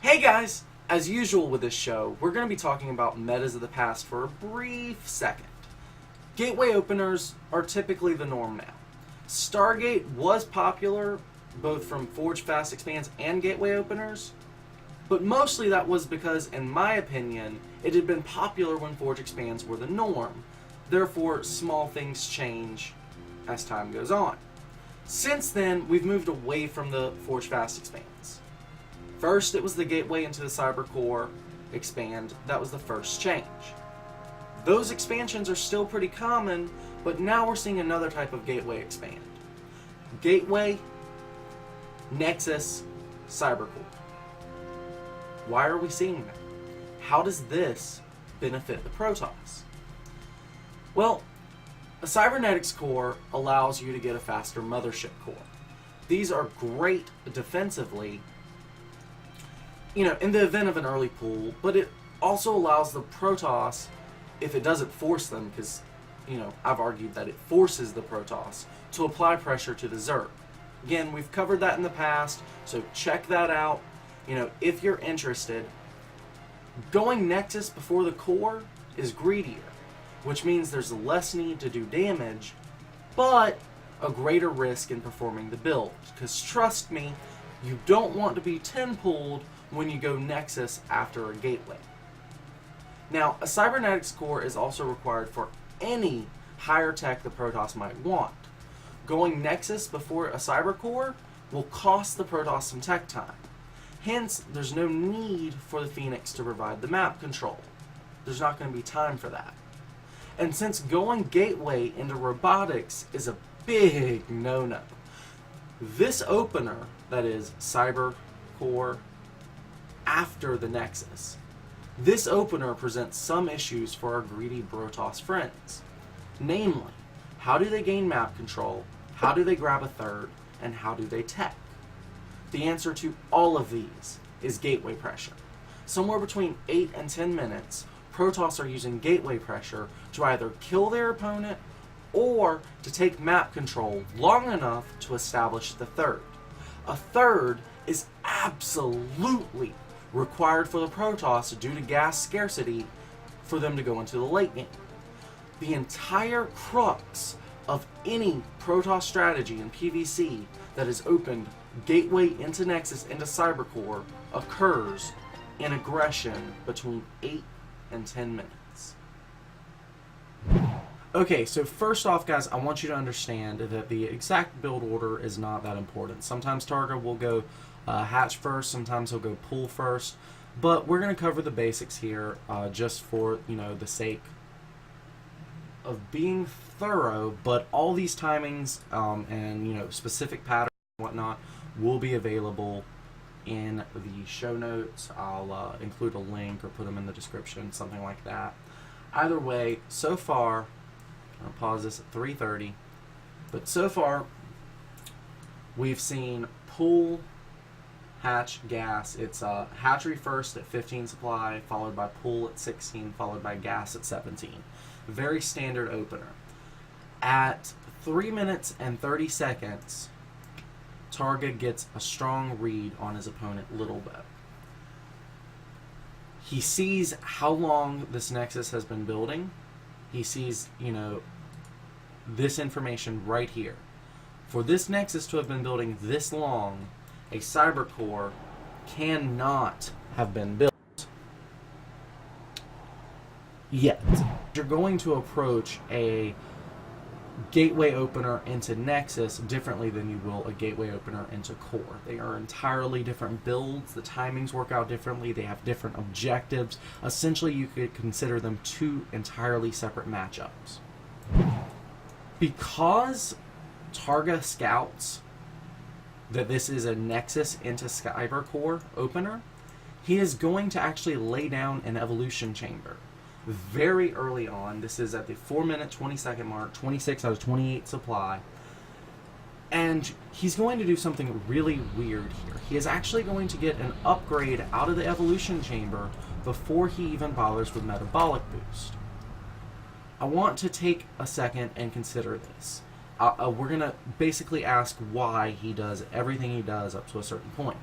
Hey guys! As usual with this show, we're going to be talking about metas of the past for a brief second. Gateway openers are typically the norm now. Stargate was popular, both from Forge Fast Expands and Gateway openers, but mostly that was because, in my opinion, it had been popular when Forge Expands were the norm. Therefore, small things change as time goes on. Since then, we've moved away from the Forge Fast Expands. First, it was the Gateway into the Cyber Core expand. That was the first change. Those expansions are still pretty common, but now we're seeing another type of Gateway expand. Gateway, Nexus, Cyber Core. Why are we seeing that? How does this benefit the Protoss? Well, a Cybernetics Core allows you to get a faster mothership core. These are great defensively, in the event of an early pull, but it also allows the Protoss, if it doesn't force them, because, I've argued that it forces the Protoss to apply pressure to the Zerg. Again, we've covered that in the past, so check that out, if you're interested. Going Nexus before the core is greedier, which means there's less need to do damage, but a greater risk in performing the build. Because trust me, you don't want to be 10 pulled when you go Nexus after a Gateway. Now, a Cybernetics Core is also required for any higher tech the Protoss might want. Going Nexus before a Cyber Core will cost the Protoss some tech time. Hence, there's no need for the Phoenix to provide the map control. There's not going to be time for that. And since going Gateway into robotics is a big no-no, this opener, that is Cyber Core after the Nexus, this opener presents some issues for our greedy Protoss friends. Namely, how do they gain map control, how do they grab a third, and how do they tech? The answer to all of these is Gateway pressure. Somewhere between 8 and 10 minutes, Protoss are using Gateway pressure to either kill their opponent or to take map control long enough to establish the third. A third is absolutely required for the Protoss due to gas scarcity for them to go into the late game. The entire crux of any Protoss strategy in PvC that is opened Gateway into Nexus into Cybercore occurs in aggression between 8 and 10 minutes. Okay, so first off, guys, I want you to understand that the exact build order is not that important. Sometimes Targa will go hatch first, sometimes he'll go pull first, but we're going to cover the basics here just for, the sake of being thorough, but all these timings and, specific patterns and whatnot will be available in the show notes. I'll include a link or put them in the description, something like that. Either way, so far, I'll pause this at 3:30, but so far we've seen pull, hatch, gas. It's hatchery first at 15 supply, followed by pull at 16, followed by gas at 17. Very standard opener. At 3 minutes and 30 seconds, Targa gets a strong read on his opponent Little Bow. He sees how long this Nexus has been building. He sees, this information right here. For this Nexus to have been building this long, a Cyber Core cannot have been built yet. You're going to approach a Gateway opener into Nexus differently than you will a Gateway opener into Core. They are entirely different builds. The timings work out differently. They have different objectives. Essentially, you could consider them two entirely separate matchups. Because Targa scouts that this is a Nexus into Cyber Core opener, he is going to actually lay down an evolution chamber very early on. This is at the 4-minute, 20-second mark, 26 out of 28 supply. And he's going to do something really weird here. He is actually going to get an upgrade out of the evolution chamber before he even bothers with metabolic boost. I want to take a second and consider this. We're going to basically ask why he does everything he does up to a certain point.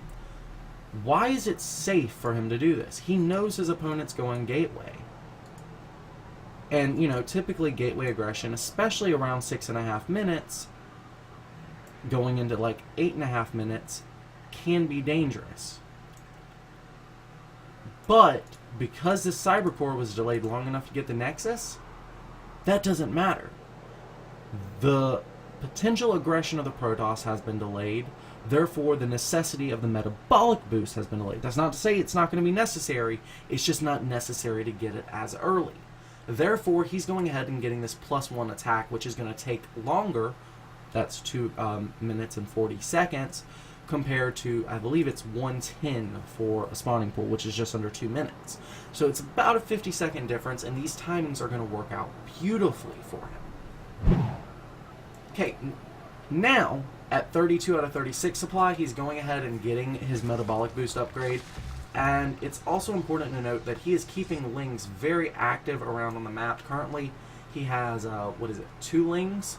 Why is it safe for him to do this? He knows his opponent's going gateway. And, you know, typically gateway aggression, especially around 6.5 minutes, going into like 8.5 minutes, can be dangerous. But because this Cyber Core was delayed long enough to get the Nexus, that doesn't matter. The potential aggression of the Protoss has been delayed. Therefore, the necessity of the metabolic boost has been delayed. That's not to say it's not going to be necessary. It's just not necessary to get it as early. Therefore, he's going ahead and getting this +1 attack, which is going to take longer. That's 2 minutes and 40 seconds, compared to, I believe it's 110 for a spawning pool, which is just under 2 minutes. So it's about a 50-second difference, and these timings are going to work out beautifully for him. Okay, now, at 32 out of 36 supply, he's going ahead and getting his metabolic boost upgrade. And it's also important to note that he is keeping Lings very active around on the map. Currently, he has, 2 Lings,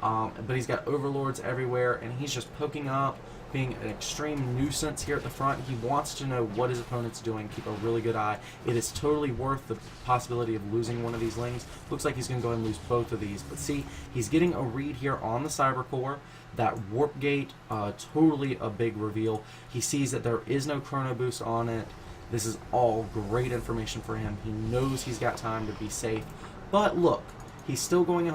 but he's got Overlords everywhere, and he's just poking up, being an extreme nuisance here at the front. He wants to know what his opponent's doing, keep a really good eye. It is totally worth the possibility of losing one of these Lings. Looks like he's going to go and lose both of these, but see, he's getting a read here on the Cyber Core. That warp gate, totally a big reveal. He sees that there is no chrono boost on it. This is all great information for him. He knows he's got time to be safe. But look, he's still going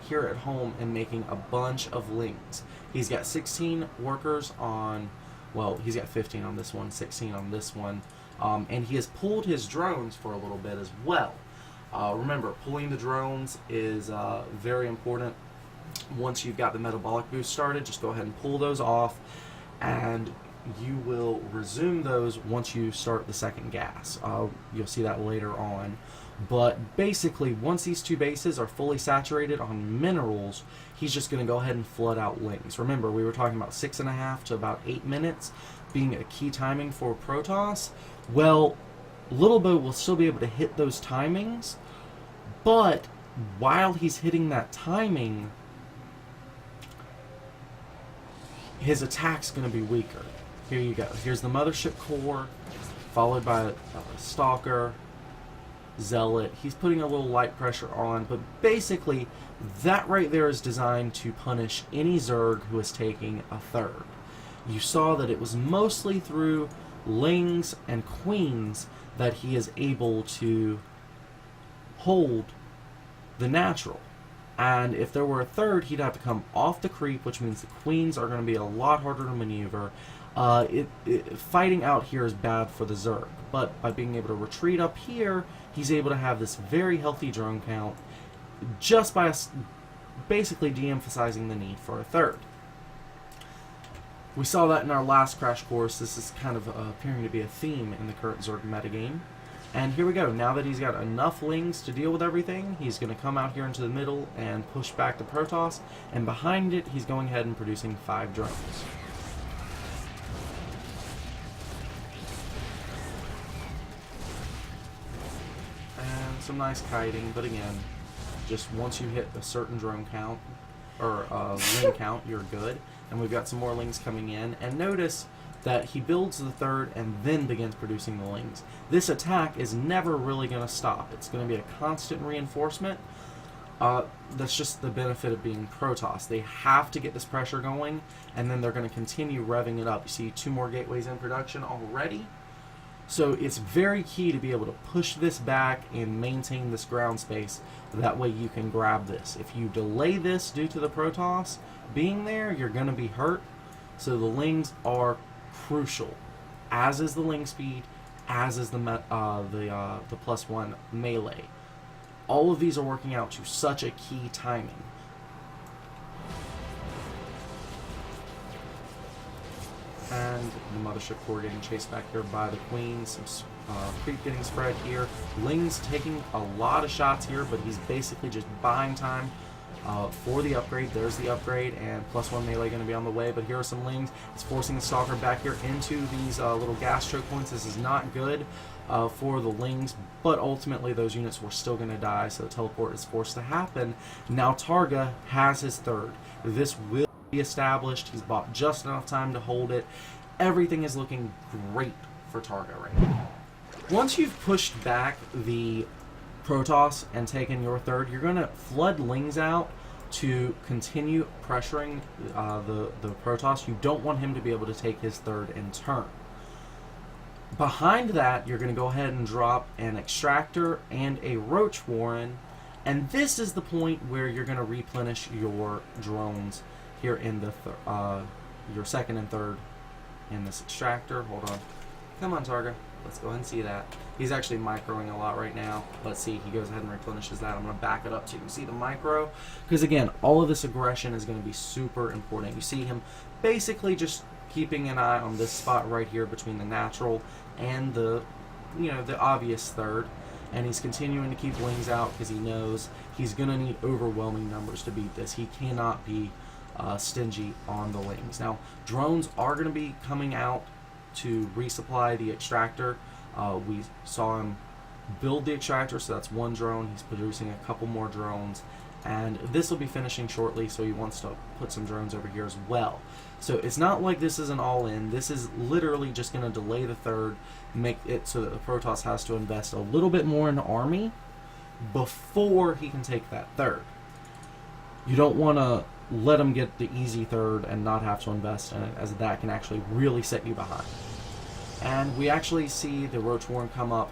here at home and making a bunch of Lings. He's got 16 workers on, well, he's got 15 on this one, 16 on this one. And he has pulled his drones for a little bit as well. Remember, pulling the drones is very important. Once you've got the metabolic boost started, just go ahead and pull those off, and you will resume those once you start the second gas. You'll see that later on. But basically, once these 2 bases are fully saturated on minerals, he's just going to go ahead and flood out Lings. Remember, we were talking about 6.5 to about 8 minutes being a key timing for Protoss. Well, Little Bo will still be able to hit those timings, but while he's hitting that timing, his attack's going to be weaker. Here you go. Here's the Mothership Core, followed by Stalker, Zealot. He's putting a little light pressure on, but basically, that right there is designed to punish any Zerg who is taking a third. You saw that it was mostly through Lings and Queens that he is able to hold the natural. And if there were a third, he'd have to come off the creep, which means the Queens are going to be a lot harder to maneuver. Fighting out here is bad for the Zerg, but by being able to retreat up here, he's able to have this very healthy drone count just by basically de-emphasizing the need for a third. We saw that in our last crash course. This is kind of appearing to be a theme in the current Zerg metagame. And here we go. Now that he's got enough Lings to deal with everything, he's going to come out here into the middle and push back the Protoss. And behind it, he's going ahead and producing 5 drones. And some nice kiting, but again, just once you hit a certain drone count, or Ling count, you're good. And we've got some more Lings coming in. And notice that he builds the third and then begins producing the Lings. This attack is never really going to stop. It's going to be a constant reinforcement. That's just the benefit of being Protoss. They have to get this pressure going, and then they're going to continue revving it up. You see 2 more gateways in production already. So it's very key to be able to push this back and maintain this ground space. That way you can grab this. If you delay this due to the Protoss being there, you're going to be hurt. So the Lings are crucial, as is the Ling speed, as is the +1 melee. All of these are working out to such a key timing. And the Mothership Core getting chased back here by the Queens. Some creep getting spread here. Ling's taking a lot of shots here, but he's basically just buying time for the upgrade. There's the upgrade, and +1 melee going to be on the way, but here are some Lings. It's forcing the Stalker back here into these little gas choke points. This is not good for the Lings, but ultimately those units were still going to die, so the teleport is forced to happen. Now Targa has his third. This will be established. He's bought just enough time to hold it, everything is looking great for Targa right now. Once you've pushed back the Protoss and taken your third, you're going to flood Lings out to continue pressuring the Protoss. You don't want him to be able to take his third in turn. Behind that, you're going to go ahead and drop an Extractor and a Roach Warren, and this is the point where you're going to replenish your drones here in the your second and third in this Extractor. Hold on. Come on, Targa. Let's go ahead and see that. He's actually microing a lot right now. Let's see. He goes ahead and replenishes that. I'm going to back it up so you can see the micro. Because, again, all of this aggression is going to be super important. You see him basically just keeping an eye on this spot right here between the natural and the, the obvious third. And he's continuing to keep Lings out because he knows he's going to need overwhelming numbers to beat this. He cannot be stingy on the Lings. Now, drones are going to be coming out to resupply the Extractor. We saw him build the Extractor, so that's one drone. He's producing a couple more drones, and this will be finishing shortly, so he wants to put some drones over here as well. So it's not like this is an all-in. This is literally just going to delay the third, make it so that the Protoss has to invest a little bit more in the army before he can take that third. You don't want to let him get the easy third and not have to invest in it, as that can actually really set you behind. And we actually see the Roach Warren come up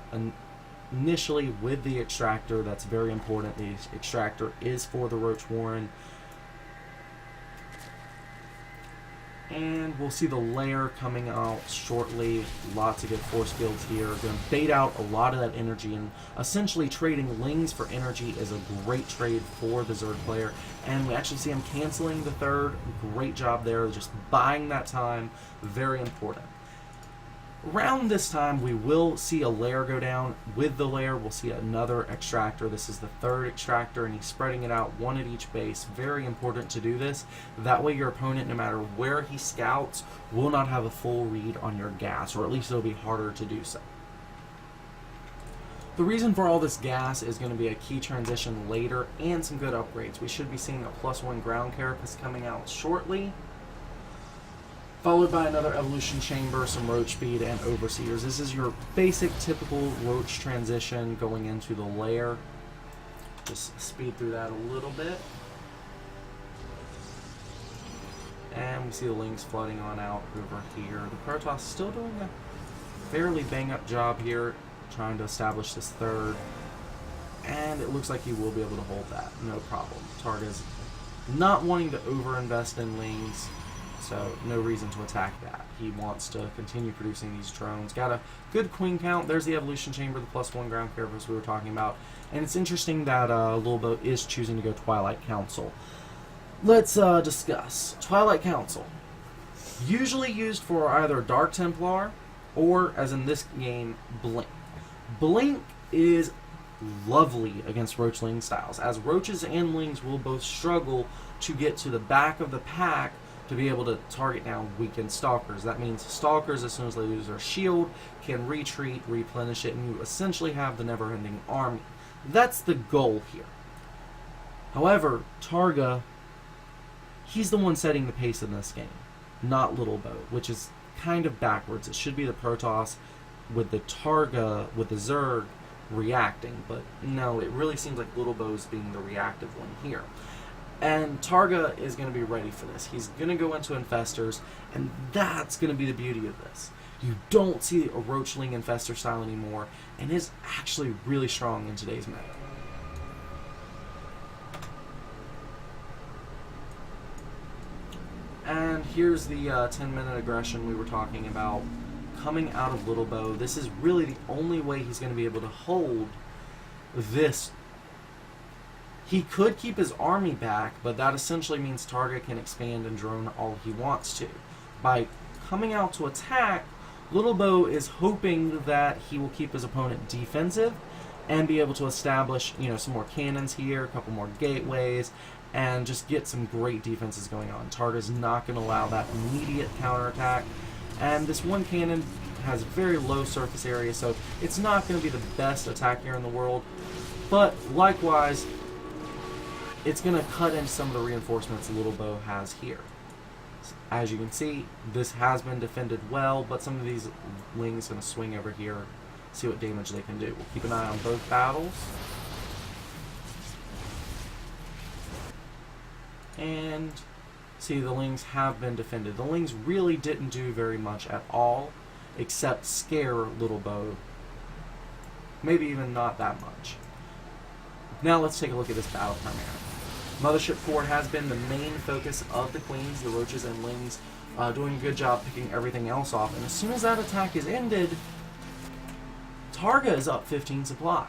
initially with the Extractor. That's very important. The Extractor is for the Roach Warren. And we'll see the lair coming out shortly. Lots of good force fields here. Going to bait out a lot of that energy, and essentially trading Lings for energy is a great trade for the Zerg player. And we actually see him canceling the third. Great job there, just buying that time. Very important. Around this time, we will see a lair go down. With the lair, we'll see another Extractor. This is the third Extractor, and he's spreading it out, one at each base. Very important to do this. That way your opponent, no matter where he scouts, will not have a full read on your gas, or at least it'll be harder to do so. The reason for all this gas is going to be a key transition later and some good upgrades. We should be seeing a +1 ground carapace coming out shortly, followed by another evolution chamber, some roach speed, and overseers. This is your basic, typical roach transition going into the lair. Just speed through that a little bit. And we see the Lings flooding on out over here. The Protoss still doing a fairly bang-up job here, trying to establish this third. And it looks like he will be able to hold that, no problem. Targa's not wanting to overinvest in Lings, so no reason to attack that. He wants to continue producing these drones. Got a good queen count. There's the evolution chamber, the +1 ground carapace we were talking about. And it's interesting that Lilbo is choosing to go Twilight Council. Let's discuss. Twilight Council. Usually used for either Dark Templar or, as in this game, Blink. Blink is lovely against Roachling styles, as Roaches and Lings will both struggle to get to the back of the pack to be able to target down weakened Stalkers. That means Stalkers, as soon as they lose their shield, can retreat, replenish it, and you essentially have the never-ending army. That's the goal here. However, Targa, he's the one setting the pace in this game, not Lilbo, which is kind of backwards. It should be the Protoss with the Targa, with the Zerg, reacting, but no, it really seems like Lilbo's being the reactive one here. And Targa is going to be ready for this. He's going to go into Infestors, and that's going to be the beauty of this. You don't see a Roachling Infestor style anymore, and is actually really strong in today's meta. And here's the 10-minute aggression we were talking about coming out of Lilbo. This is really the only way he's going to be able to hold this. He could keep his army back, but that essentially means Targa can expand and drone all he wants to. By coming out to attack, Lilbo is hoping that he will keep his opponent defensive and be able to establish, some more cannons here, a couple more gateways, and just get some great defenses going on. Targa's not going to allow that immediate counterattack, and this one cannon has very low surface area, so it's not going to be the best attack here in the world, but likewise, it's going to cut into some of the reinforcements Lilbo has here. As you can see, this has been defended well, but some of these lings going to swing over here, see what damage they can do. We'll keep an eye on both battles. And see, the lings have been defended. The lings really didn't do very much at all, except scare Little Bow. Maybe even not that much. Now let's take a look at this battle primarily. Mothership Core has been the main focus of the Queens, the Roaches and Lings, doing a good job picking everything else off. And as soon as that attack is ended, Targa is up 15 supply.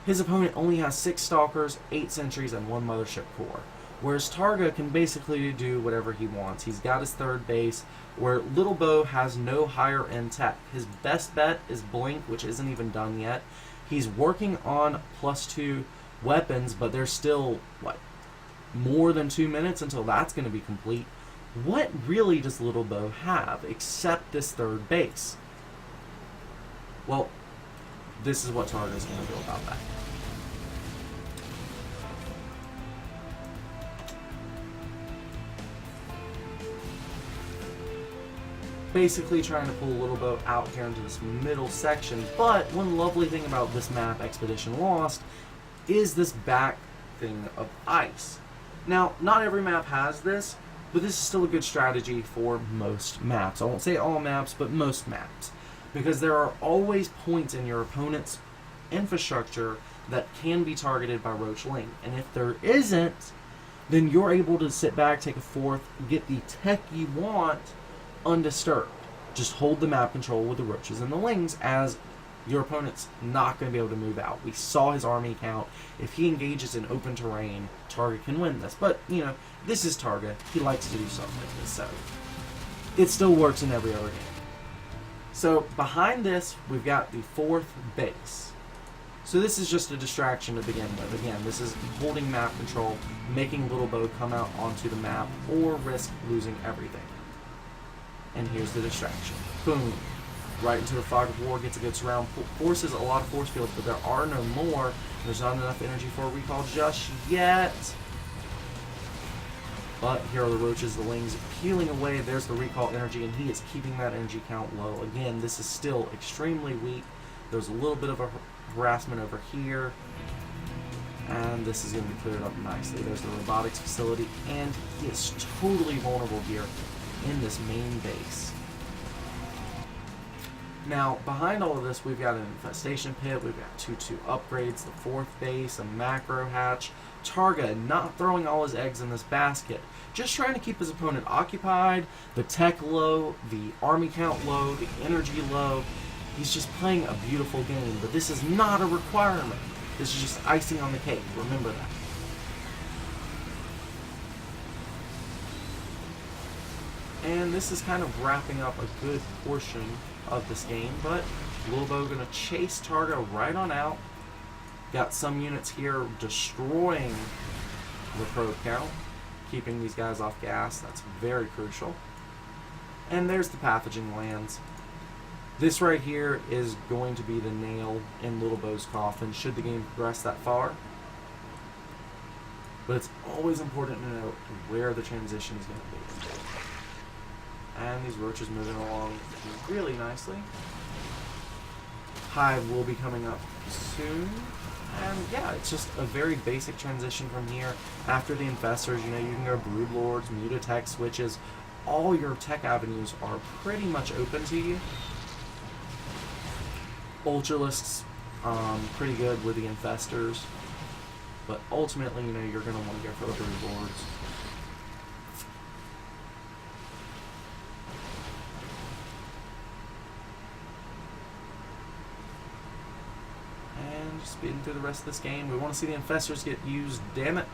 His opponent only has 6 Stalkers, 8 Sentries, and 1 Mothership Core. Whereas Targa can basically do whatever he wants. He's got his third base, where Little Bow has no higher end tech. His best bet is Blink, which isn't even done yet. He's working on +2 weapons, but there's still, what, more than 2 minutes until that's going to be complete. What really does Little Bow have except this third base? Well, this is what Targa's going to do about that. Basically trying to pull Little Bow out here into this middle section, but one lovely thing about this map, Expedition Lost, is this back thing of ice. Now, not every map has this, but this is still a good strategy for most maps. I won't say all maps, but most maps. Because there are always points in your opponent's infrastructure that can be targeted by Roach Ling. And if there isn't, then you're able to sit back, take a fourth, get the tech you want undisturbed. Just hold the map control with the Roaches and the Lings, as your opponent's not going to be able to move out. We saw his army count. If he engages in open terrain, Targa can win this. But, you know, this is Targa. He likes to do something like this, so it still works in every other game. So, behind this, we've got the 4th base. So this is just a distraction to begin with. Again, this is holding map control, making Little Bow come out onto the map, or risk losing everything. And here's the distraction. Boom. Right into the fog of war, gets a good surround, forces a lot of force fields, but there are no more. There's not enough energy for a recall just yet. But here are the Roaches, the Lings, peeling away. There's the recall energy, and he is keeping that energy count low. Again, this is still extremely weak. There's a little bit of a harassment over here. And this is going to be cleared up nicely. There's the robotics facility, and he is totally vulnerable here in this main base. Now, behind all of this, we've got an infestation pit, we've got 2-2 upgrades, the 4th base, a macro hatch. Targa not throwing all his eggs in this basket, just trying to keep his opponent occupied, the tech low, the army count low, the energy low. He's just playing a beautiful game, but this is not a requirement. This is just icing on the cake, remember that. And this is kind of wrapping up a good portion of this game, but Little Bow gonna chase Targa right on out. Got some units here destroying the probe count, keeping these guys off gas. That's very crucial. And there's the pathogen lands. This right here is going to be the nail in Little Bow's coffin should the game progress that far. But it's always important to know where the transition is going to be. And these Roaches moving along really nicely. Hive will be coming up soon. And yeah, it's just a very basic transition from here. After the Infestors, you know, you can go Broodlords, Mutatech switches. All your tech avenues are pretty much open to you. Ultralisks, pretty good with the Infestors. But ultimately, you know, you're going to want to go for the Broodlords. Speeding through the rest of this game. We want to see the Infestors get used, damn it.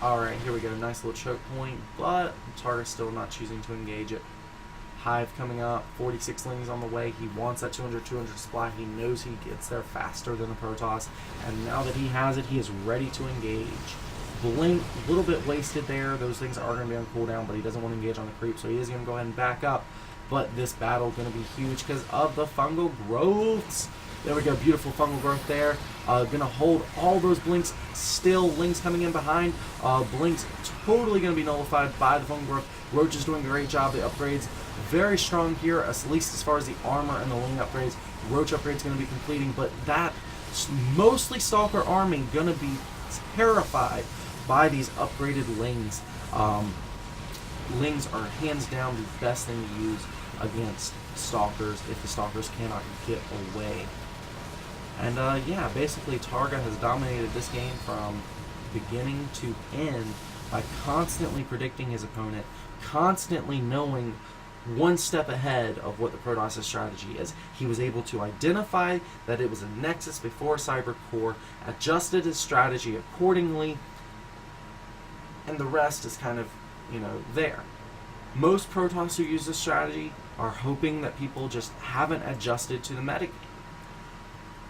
Alright, here we go. Nice little choke point, but Targa's still not choosing to engage it. Hive coming up, 46 Lings on the way. He wants that 200 supply. He knows he gets there faster than a Protoss, and now that he has it, he is ready to engage. Blink, a little bit wasted there. Those things are going to be on cooldown, but he doesn't want to engage on the creep, so he is going to go ahead and back up. But this battle is going to be huge because of the fungal growths. There we go, beautiful fungal growth there. Gonna hold all those blinks still. Lings coming in behind. Blinks totally gonna be nullified by the Phone Growth. Roach is doing a great job. The upgrades very strong here, at least as far as the armor and the Ling upgrades. Roach upgrades gonna be completing, but that mostly Stalker army gonna be terrified by these upgraded Lings. Lings are hands down the best thing to use against Stalkers if the Stalkers cannot get away. And yeah, basically Targa has dominated this game from beginning to end by constantly predicting his opponent, constantly knowing one step ahead of what the Protoss' strategy is. He was able to identify that it was a Nexus before Cyber Core, adjusted his strategy accordingly, and the rest is kind of, you know, there. Most Protoss who use this strategy are hoping that people just haven't adjusted to the metagame.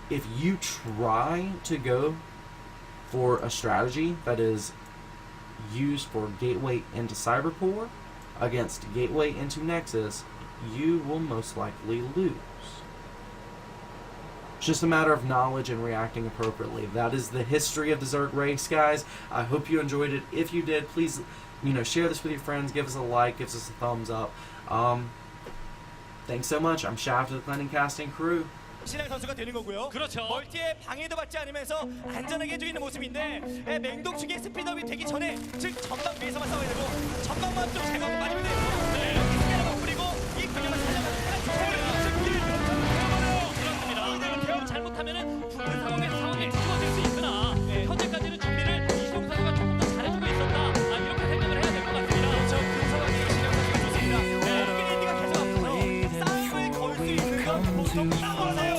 If you try to go for a strategy that is used for Gateway into Cyber Core against Gateway into Nexus, you will most likely lose. It's just a matter of knowledge and reacting appropriately. That is the history of the Zerg race, guys. I hope you enjoyed it. If you did, please, you know, share this with your friends, give us a like, give us a thumbs up. Thanks so much. I'm Shaft of the Cleaning Casting Crew. 신앙 선수가 되는 거고요. 그렇죠. 멀티에 방해도 받지 않으면서 안전하게 해주고 있는 모습인데 맹독 측의 스피드업이 되기 전에 즉 전방 위에서만 싸워야 되고 전방만 좀 제거하고 마지막에 이렇게 스피드업 뿌리고 이 근육을 살려가지고 대응 잘못하면은 그 상황에 추워질 수 있으나 현재까지는 준비를 이성 선수가 조금 더 잘해주고 있었다. 이렇게 생각을 해야 될 것 같습니다. 그렇죠. 그 상황에 신영 선수가 좋습니다. 인디가 계속 앞서서 싸움을 걸 수 있는 건 보통 싸워서요.